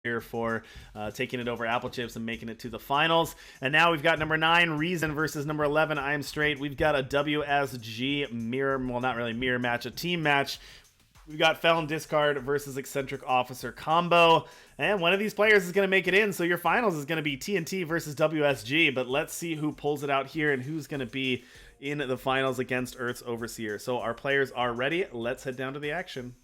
here for taking it over Apple Chips and making it to the finals. And now we've got number 9, r3as0n versus number 11, imestr8. We've got a WSG mirror, well, not really mirror match, a team match. We've got Felon Discard versus Eccentric Officer combo. And one of these players is going to make it in, so your finals is going to be TNT versus WSG. But let's see who pulls it out here and who's going to be in the finals against Earth's Overseer. So our players are ready. Let's head down to the action.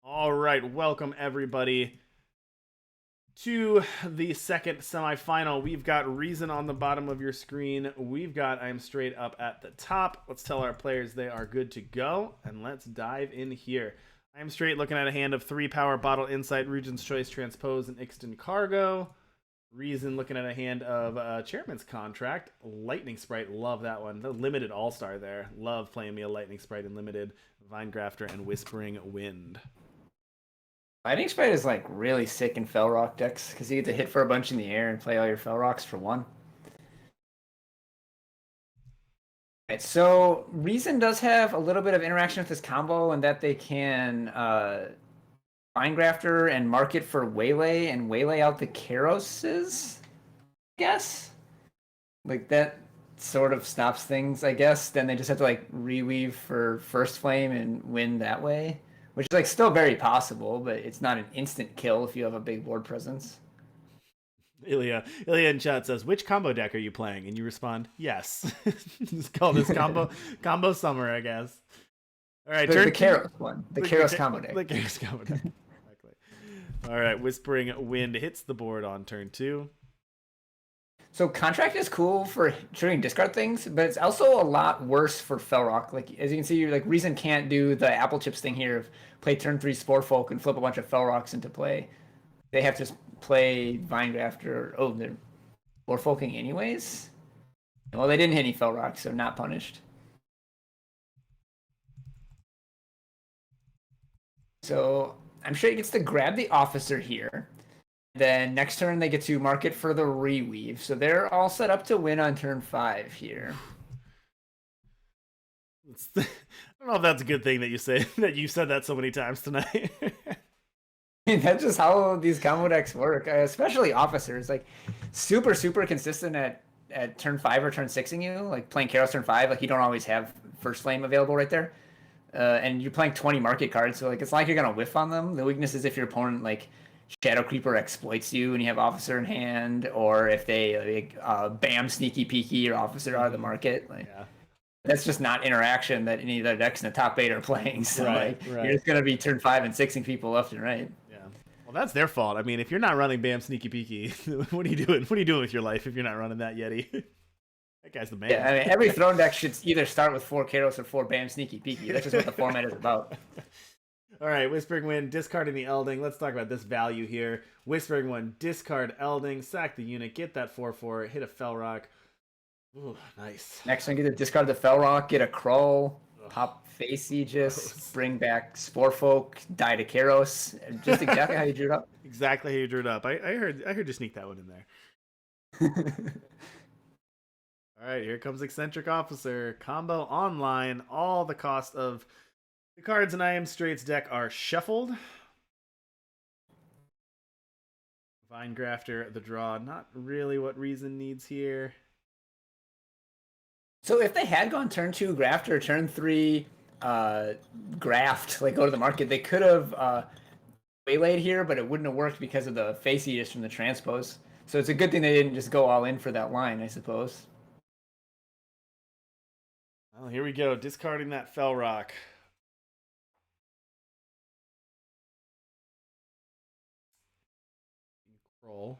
All right, welcome everybody to the second semifinal. We've got r3as0n on the bottom of your screen. We've got imestr8 up at the top. Let's tell our players they are good to go, and let's dive in here. imestr8 looking at a hand of 3 Power, Bottle, Insight, Regent's Choice, Transpose, and Ixton Cargo. r3as0n looking at a hand of Chairman's Contract, Lightning Sprite, love that one. The limited all-star there. Love playing me a Lightning Sprite in limited. Vinegrafter and Whispering Wind. Lightning Sprite is like really sick in Fel Rock decks because you get to hit for a bunch in the air and play all your Fel Rocks for 1. Right, so r3as0n does have a little bit of interaction with this combo in that they can Vinegrafter and mark it for Waylay and Waylay out the Karoses, I guess. Like that sort of stops things, I guess. Then they just have to like reweave for First Flame and win that way. Which is like still very possible, but it's not an instant kill if you have a big board presence. Ilya in chat says, "Which combo deck are you playing?" And you respond, "Yes." Just call this combo summer, I guess. All right, the Karos one, the Karos combo deck. The Karos combo deck. Exactly. All right, Whispering Wind hits the board on turn 2. So Contract is cool for triggering discard things, but it's also a lot worse for Fel Rock. Like as you can see, like r3as0n can't do the Apple Chips thing here of play turn 3 Spore Folk and flip a bunch of Fel Rocks into play. They have to play Vinegrafter. Oh, they're Spore Folking anyways. Well, they didn't hit any Fel Rocks, so not punished. So I'm sure he gets to grab the Officer here. Then next turn they get to mark it for the reweave. So they're all set up to win on turn 5 here. I don't know if that's a good thing that you say that you said that so many times tonight. That's just how these combo decks work, especially Officers. Like super consistent at turn 5 or turn 6ing you. Like playing Karos turn 5, like you don't always have First Flame available right there. And you're playing 20 market cards, so like it's not like you're gonna whiff on them. The weakness is if your opponent like Shadow Creeper exploits you and you have Officer in hand, or if they like, bam Sneaky Peeky your Officer out of the market. Like that's just not interaction that any of the decks in the top 8 are playing. So like you're just gonna be turn 5 and 6ing people left and right. Yeah. Well, that's their fault. I mean, if you're not running bam Sneaky Peeky, what are you doing? What are you doing with your life if you're not running that Yeti? That guy's the man. Yeah, I mean every throne deck should either start with 4 Karos or 4 bam Sneaky Peeky. That's just what the format is about. All right, Whispering Wind, discarding the Elding. Let's talk about this value here. Whispering Wind, discard Elding, sack the unit, get that 4/4, hit a Fel Rock. Ooh, nice. Next one, get to discard the Fel Rock, get a Crawl, pop Face Aegis, bring back Spore Folk, die to Karos. Just exactly how you drew it up. Exactly how you drew it up. I heard you sneak that one in there. All right, here comes Eccentric Officer. Combo online. All the cost of the cards in imestr8's deck are shuffled. Vinegrafter, the draw. Not really what r3as0n needs here. So if they had gone turn 2 Grafter, turn 3 Graft, like go to the market, they could have waylaid here, but it wouldn't have worked because of the Face Aegis from the Transpose. So it's a good thing they didn't just go all in for that line, I suppose. Well, here we go. Discarding that Fel Rock. Roll.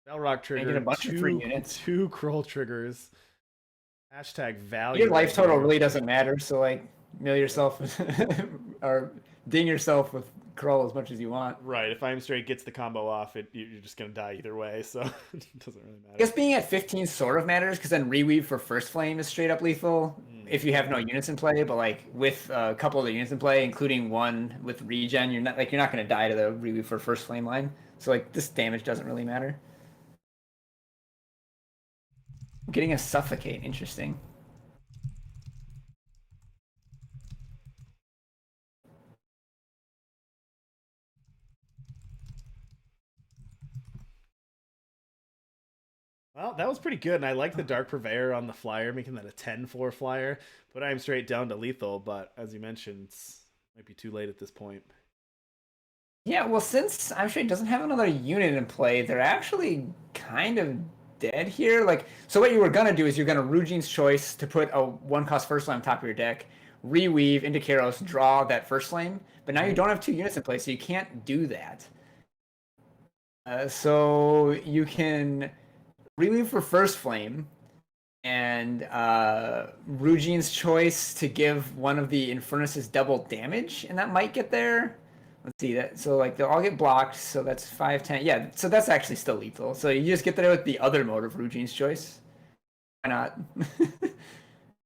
Fel Rock trigger. A bunch of free units. 2 Kroll triggers. Hashtag value. Your life total really doesn't matter, so like mill yourself or ding yourself with Kroll as much as you want. Right. If imestr8 gets the combo off, you're just gonna die either way, so it doesn't really matter. I guess being at 15 sort of matters because then reweave for First Flame is straight up lethal if you have no units in play. But like with a couple of the units in play, including one with regen, you're not gonna die to the reweave for First Flame line. So like this damage doesn't really matter. Getting a suffocate, interesting. Well, that was pretty good, and I like the Dark Purveyor on the flyer, making that a 10-4 flyer. But I'm straight down to lethal, but as you mentioned, it might be too late at this point. Yeah, well, since I'm sure it doesn't have another unit in play, they're actually kind of dead here. Like, so what you were gonna do is you're gonna Rujine's Choice to put a 1-cost first flame on top of your deck, reweave into Karos, draw that first flame, but now you don't have 2 units in play, so you can't do that. So you can reweave for first flame, and Rujine's Choice to give one of the Infernus's double damage, and that might get there. Let's see that. So like they'll all get blocked. So that's 5, 10. Yeah. So that's actually still lethal. So you just get there with the other mode of Rujine's Choice. Why not?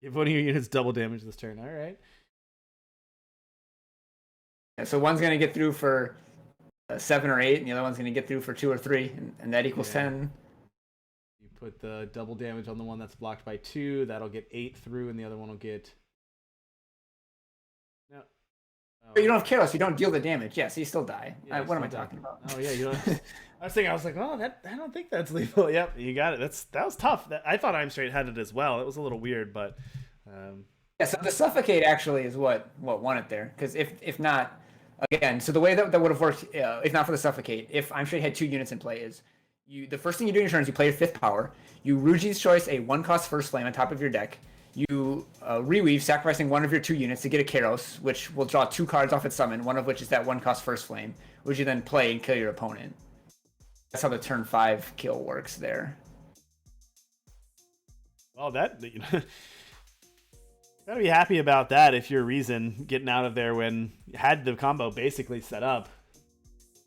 Give one of your units double damage this turn. All right. Yeah, so one's gonna get through for 7 or 8, and the other one's gonna get through for 2 or 3, and that equals 10. You put the double damage on the one that's blocked by 2. That'll get 8 through, and the other one will get. No. Oh. But you don't have Karos, you don't deal the damage. Yeah, so you still die. Yeah, what am I talking about? Oh yeah, you don't. I was like, oh, I don't think that's lethal. Yep, you got it. That was tough. I thought imestr8 had it as well. It was a little weird, but. Yeah, so the suffocate actually is what won it there. Because if not, again, so the way that would have worked, if not for the suffocate, if imestr8 had 2 units in play, is the first thing you do in your turn is you play your 5th power. You Ruji's Choice a 1-cost first flame on top of your deck. You reweave, sacrificing one of your 2 units to get a Karos, which will draw 2 cards off its summon, one of which is that 1-cost first flame, which you then play and kill your opponent. That's how the turn 5 kill works there. Well, that gotta be happy about that if you're Reason getting out of there when you had the combo basically set up.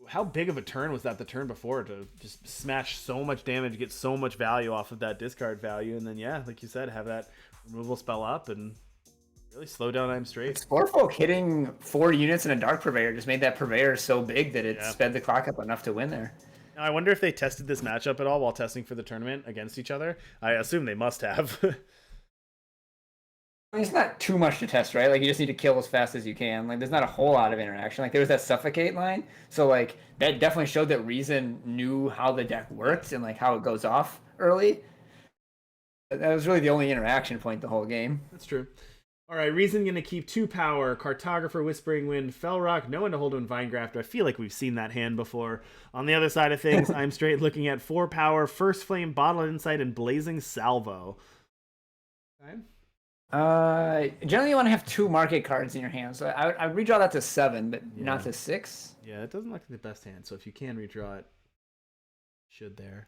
How big of a turn was that the turn before to just smash so much damage, get so much value off of that discard value, and then yeah, like you said, have that removal spell up and really slow down imestr8. Sporfolk hitting 4 units in a Dark Purveyor just made that Purveyor so big that it sped the clock up enough to win there. Now, I wonder if they tested this matchup at all while testing for the tournament against each other. I assume they must have. I mean, it's not too much to test, right? Like, you just need to kill as fast as you can. Like, there's not a whole lot of interaction. Like, there was that Suffocate line. So, like, that definitely showed that Reason knew how the deck worked and, like, how it goes off early. That was really the only interaction point the whole game. That's true. All right, Reason going to keep 2 power. Cartographer, Whispering Wind, Fellrock, no one to hold on Vinegrafter. I feel like we've seen that hand before. On the other side of things, imestr8 looking at 4 power, First Flame, Bottle of Insight, and Blazing Salvo. Okay. Generally you want to have 2 market cards in your hand. So I would redraw that to 7, but not to 6. Yeah, it doesn't look like the best hand. So if you can redraw it, should there.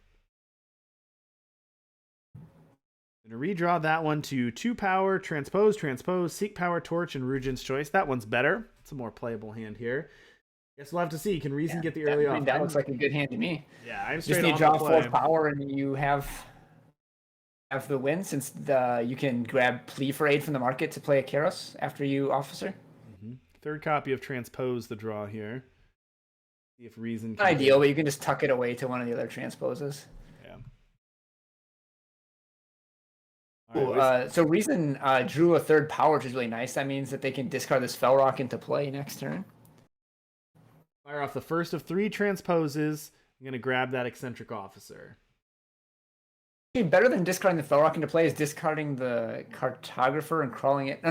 I'm going to redraw that one to 2 power, Transpose, Seek Power, Torch, and Rujine's Choice. That one's better. It's a more playable hand here. Guess we'll have to see. Can Reason get the early off? That looks like a good hand to me. Yeah, I'm just need to draw 4 power, and you have the win, since you can grab Plea for Aid from the market to play a Karos after you Officer. Mm-hmm. 3rd copy of Transpose the draw here. See if Reason can ideal, but you can just tuck it away to one of the other transposes. Yeah. Right, so Reason drew a 3rd power, which is really nice. That means that they can discard this Fellrock into play next turn. Fire off the first of 3 transposes. I'm going to grab that Eccentric Officer. Better than discarding the Fellrock into play is discarding the Cartographer and crawling it.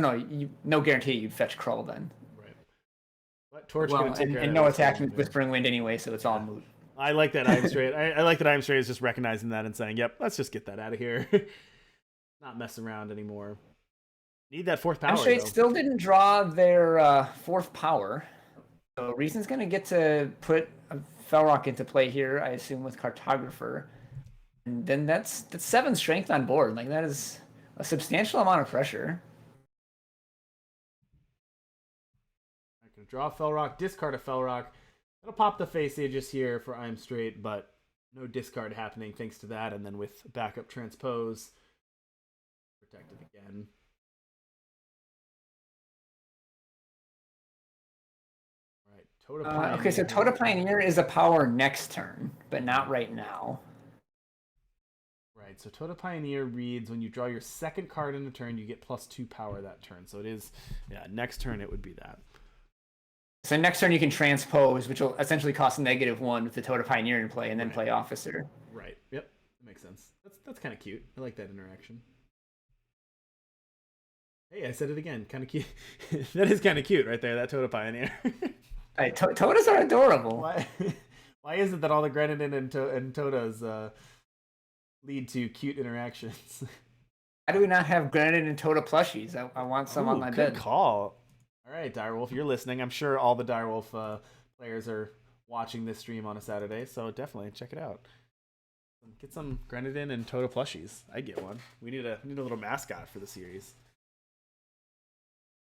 No guarantee you'd fetch Crawl then. Right. But Torch gonna take and no attack with Whispering Wind anyway, so it's all moot. I like that imestr8. I like that imestr8 is just recognizing that and saying, "Yep, let's just get that out of here. Not messing around anymore." Need that 4th power. imestr8 still didn't draw their 4th power, so Reason's gonna get to put a Fellrock into play here, I assume, with Cartographer. And then that's 7 strength on board. Like, that is a substantial amount of pressure. I can draw a Fellrock, discard a Fellrock. That'll pop the face Aegis here for imestr8, but no discard happening thanks to that. And then with backup Transpose, protected again. All right, Toda Okay, so Toda Pioneer is a power next turn, but not right now. Right, so Toda Pioneer reads when you draw your second card in a turn, you get +2 power that turn. So it is, yeah, next turn it would be that. So next turn you can transpose, which will essentially cost -1 with the Toda Pioneer in play, and then play Officer. Right. Yep. That makes sense. That's kind of cute. I like that interaction. Hey, I said it again. Kind of cute. That is kind of cute right there. That Toda Pioneer. Right, Todas are adorable. Why? Why is it that all the Greninja and Todas lead to cute interactions? How do we not have Greninja and Toda plushies? I want some on my bed. Good call. All right, Direwolf, you're listening. I'm sure all the Direwolf players are watching this stream on a Saturday, so definitely check it out. Get some Greninja and Toda plushies. I'd get one. We need a little mascot for the series.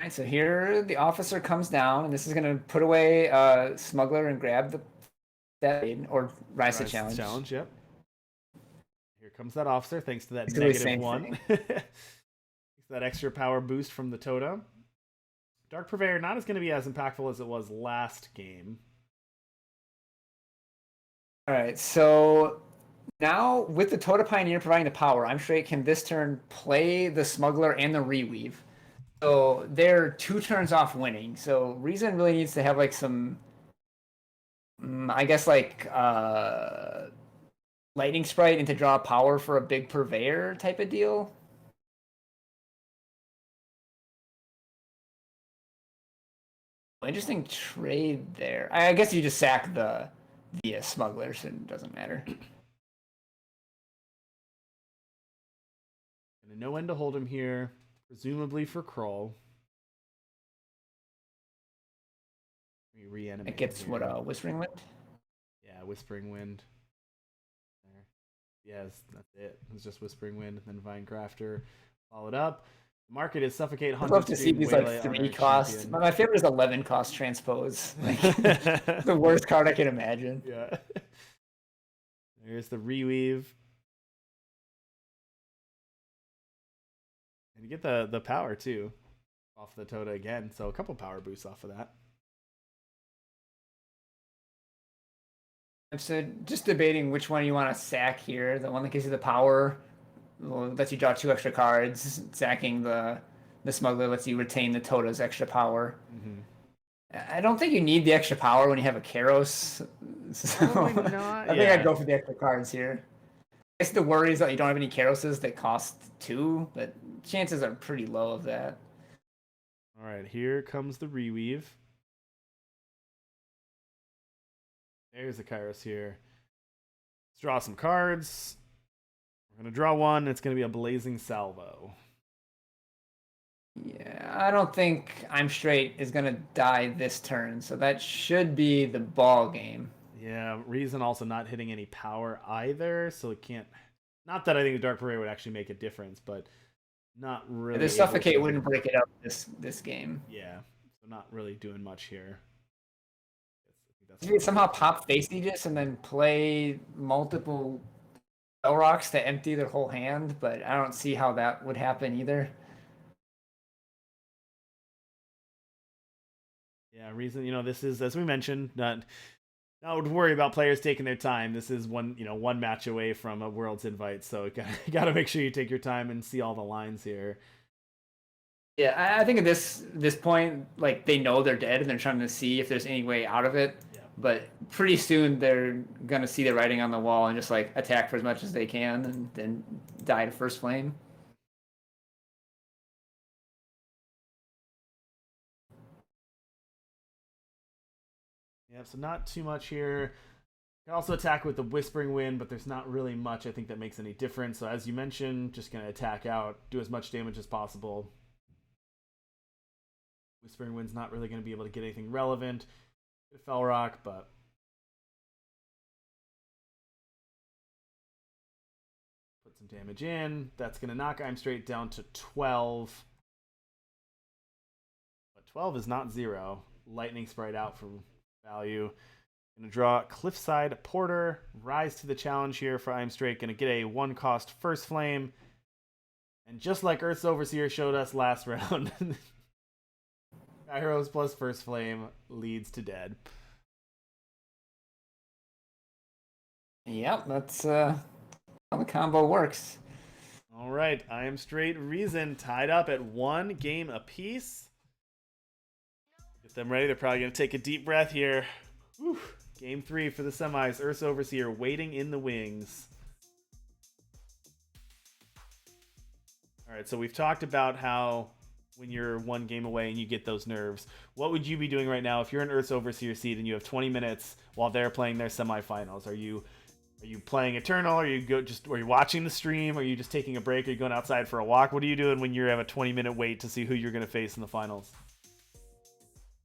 All right, so here the Officer comes down, and this is going to put away Smuggler and grab that or rise the challenge. Challenge, yep. Here comes that Officer, thanks to that -1. That extra power boost from the Toda. Dark Purveyor not as going to be as impactful as it was last game. All right, so now with the Toda Pioneer providing the power, imestr8 can this turn play the Smuggler and the Reweave. So they're 2 turns off winning. So r3as0n really needs to have like some, I guess like Lightning Sprite and to draw power for a big Purveyor type of deal. Interesting trade there. I guess you just sack the Smuggler, so it doesn't matter. And no end to hold him here. Presumably for Kroll. Reanimate. It gets here. What, Whispering Wind? Yeah, Whispering Wind. There. Yes, that's it. It's just Whispering Wind, and then Vinecrafter followed up. Market is Suffocate, Hunter. I'd love to see these like 3 costs. My favorite is 11 cost Transpose. Like, the worst card I can imagine. Yeah. There's the Reweave. And you get the power too off the Toda again, so a couple power boosts off of that. So just debating which one you want to sack here. The one that gives you the power lets you draw 2 extra cards. Sacking the Smuggler lets you retain the Toda's extra power. Mm-hmm. I don't think you need the extra power when you have a Karos. So I think I'd go for the extra cards here. I guess the worry is that you don't have any Karoses that cost 2, but chances are pretty low of that. All right, here comes the Reweave. There's the Kairos here. Let's draw some cards. We're going to draw one. It's going to be a Blazing Salvo. Yeah, I don't think imestr8 is going to die this turn, so that should be the ball game. Yeah, r3as0n also not hitting any power either, so it can't... Not that I think the Dark Purveyor would actually make a difference, but not really... The Suffocate wouldn't break it up this game. Yeah, so not really doing much here. You could somehow pop Face Aegis and then play multiple Spell Rocks to empty their whole hand, but I don't see how that would happen either. Yeah, r3as0n, this is, as we mentioned, not would worry about players taking their time. This is one match away from a World's Invite, so you gotta make sure you take your time and see all the lines here. Yeah, I think at this point, like, they know they're dead and they're trying to see if there's any way out of it. Yeah. But pretty soon they're gonna see the writing on the wall and just like attack for as much as they can and then die to First Flame. Yeah, so not too much here. You can also attack with the Whispering Wind, but there's not really much I think that makes any difference. So as you mentioned, just gonna attack out, do as much damage as possible. Whispering Wind's not really going to be able to get anything relevant. Fell Rock, but put some damage in. That's going to knock imestr8 down to 12. But 12 is not 0. Lightning Sprite out for value. Going to draw Cliffside Porter. Rise to the challenge here for imestr8. Going to get a 1-cost First Flame. And just like Earth's Overseer showed us last round... Kairos plus First Flame leads to dead. Yep, that's how the combo works. All right, imestr8 tied up at 1 game apiece. Get them ready. They're probably going to take a deep breath here. Whew. Game 3 for the semis. r3as Overseer waiting in the wings. All right, so we've talked about how when you're 1 game away and you get those nerves, what would you be doing right now if you're in r3as Overseer seed and you have 20 minutes while they're playing their semifinals? Are you playing Eternal? Are you watching the stream? Are you just taking a break? Are you going outside for a walk? What are you doing when you have a 20-minute wait to see who you're going to face in the finals?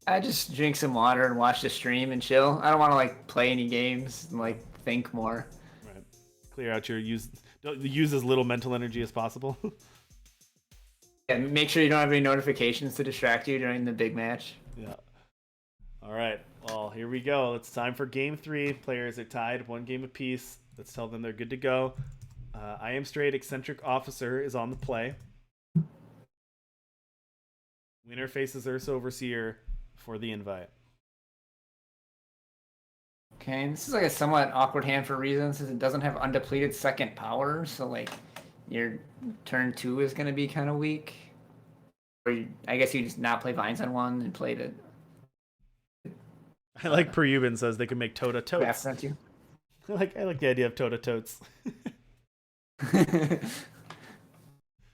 I just drink some water and watch the stream and chill. I don't want to like play any games and like think more. Right. Clear out your use as little mental energy as possible. And make sure you don't have any notifications to distract you during the big match. Yeah. All right. Well, here we go. It's time for game 3. Players are tied 1 game apiece. Let's tell them they're good to go. imestr8 Eccentric Officer is on the play. Winner faces r3as Overseer for the invite. Okay, and this is like a somewhat awkward hand for reasons since it doesn't have undepleted second power, so like your turn 2 is going to be kind of weak. Or I guess you just not play Vines on 1 and play the. I like Perubin says they can make Tota totes. You. I like the idea of Tota totes.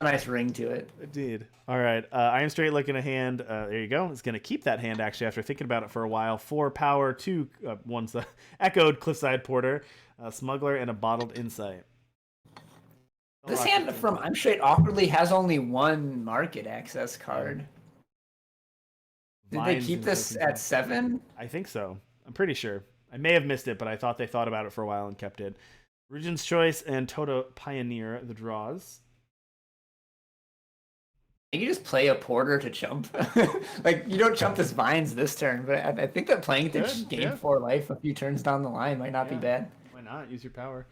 A nice ring to it. Indeed. All right. imestr8 looking a hand. There you go. It's going to keep that hand, actually, after thinking about it for a while. 4 power, 2 one's Echoed Cliffside Porter, Smuggler, and a Bottled Insight. This hand from imestr8 awkwardly has only 1 market access card. Did they keep this at 7? I think so. I'm pretty sure. I may have missed it, but I thought they thought about it for a while and kept it. Regent's Choice and Tota Pioneer, the draws. You just play a Porter to chump. Like, you don't chump this Vines this turn, but I think that playing the game 4 life a few turns down the line might not be bad. Why not? Use your power.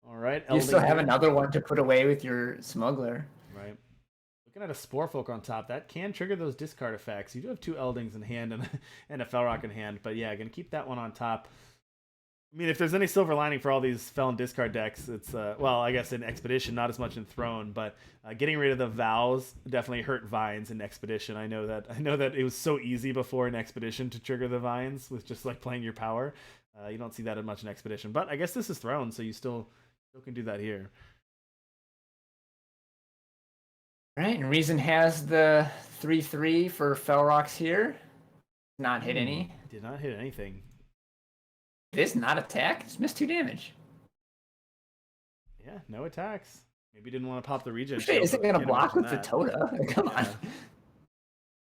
All right. You still have another one to put away with your Smuggler. Right. Looking at a Sporefolk on top, that can trigger those discard effects. You do have 2 Eldings in hand and a Felrock in hand, but yeah, going to keep that one on top. I mean, if there's any silver lining for all these Felon discard decks, it's, well, I guess in Expedition, not as much in Throne, but getting rid of the Vows definitely hurt Vines in Expedition. I know that it was so easy before in Expedition to trigger the Vines with just like playing your power. You don't see that as much in Expedition, but I guess this is Throne, so you still can do that here. All right, and Reason has the 3/3 for Felrocks here. Not hit any. Did not hit anything. It is not attack. It's missed 2 damage. Yeah, no attacks. Maybe didn't want to pop the regen. Isn't going to block with the Tota. Come on.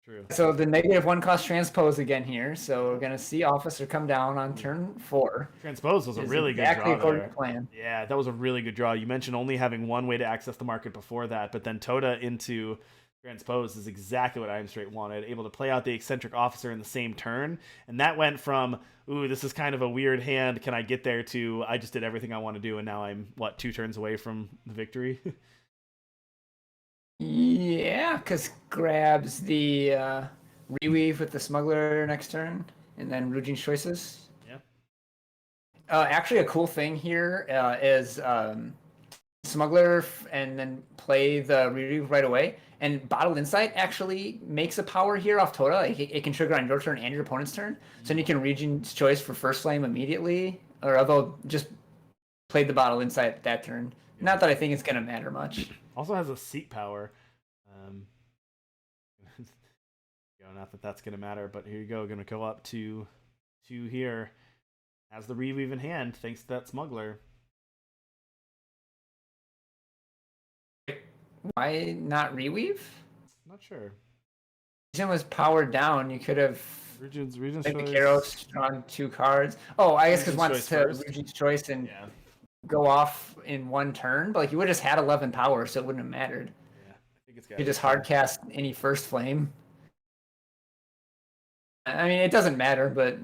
True. So the -1 cost transpose again here. So we're going to see Officer come down on turn 4. Transpose was a really good draw exactly according there. to plan. Yeah, that was a really good draw. You mentioned only having 1 way to access the market before that, but then Tota into Transpose is exactly what imestr8 wanted. Able to play out the Eccentric Officer in the same turn. And that went from, ooh, this is kind of a weird hand. Can I get there to, I just did everything I want to do, and now I'm, 2 turns away from the victory? Yeah, because grabs the Reweave with the Smuggler next turn, and then Rugin's Choices. Yeah. Actually, a cool thing here is Smuggler and then play the Reweave right away. And Bottled Insight actually makes a power here off Tota. Like, it can trigger on your turn and your opponent's turn. So then you can Rugin's Choice for first flame immediately, or although just play the Bottled Insight that turn. Yeah. Not that I think it's going to matter much. Also has a seat power. Not that that's going to matter, but here you go. Going to go up to 2 here. Has the Reweave in hand, thanks to that Smuggler. Why not Reweave? Not sure. Reason was powered down. You could have Regent's the Karos on 2 cards. Oh, I guess because wants to Regent's Choice and go off in 1 turn, but like you would have just had 11 power, so it wouldn't have mattered. Yeah, I think it's got. You just hard cast any first flame. I mean, it doesn't matter, but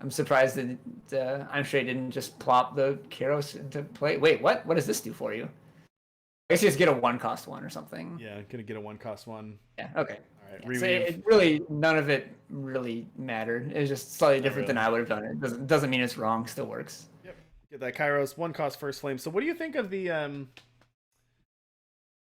I'm surprised that imestr8 didn't just plop the Karos into play. Wait, what? What does this do for you? I guess you just get a 1-cost 1 or something. Yeah, gonna get a 1-cost 1. Yeah. Okay. All right. Yeah, so it really, none of it really mattered. It's just slightly different than I would have done it. Doesn't mean it's wrong. Still works. Yep. Get that Kairos 1-cost first flame. So what do you think of the what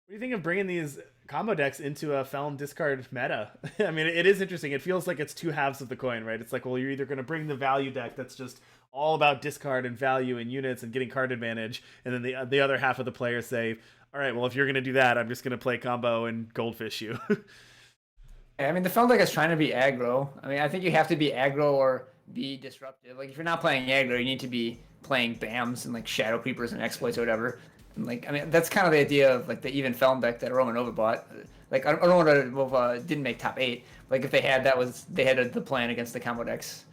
do you think of bringing these combo decks into a Felon discard meta? I mean, it is interesting. It feels like it's two halves of the coin, right? It's like, well, you're either going to bring the value deck that's just all about discard and value and units and getting card advantage, and then the other half of the players say, all right, well, if you're going to do that, I'm just going to play combo and goldfish you. I mean, the Felon deck is trying to be aggro. I mean, I think you have to be aggro or be disruptive. Like, if you're not playing aggro, you need to be playing BAMs and like Shadow Creepers and exploits or whatever. And like, I mean, that's kind of the idea of like the even Felon deck that Roman Nova bought. Like, I don't know what Nova didn't make top 8. Like, if they had that, they had the plan against the combo decks.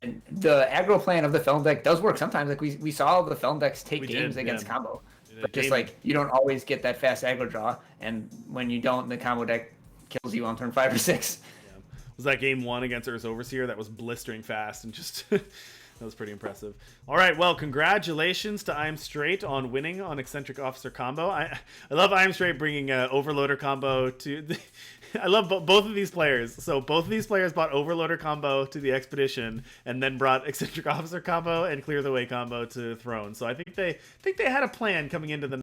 And the aggro plan of the Felon deck does work sometimes. Like, we saw the Felon decks take games against combo. But just like, you don't always get that fast aggro draw. And when you don't, the combo deck kills you on turn 5 or 6. Yeah. Was that game 1 against Earth's Overseer? That was blistering fast and just that was pretty impressive. All right, well, congratulations to imestr8 on winning on Eccentric Officer combo. I love imestr8 bringing Overloader combo to the, I love both of these players. So both of these players bought Overloader combo to the Expedition and then brought Eccentric Officer combo and Clear the Way combo to Throne. So I think they had a plan coming into the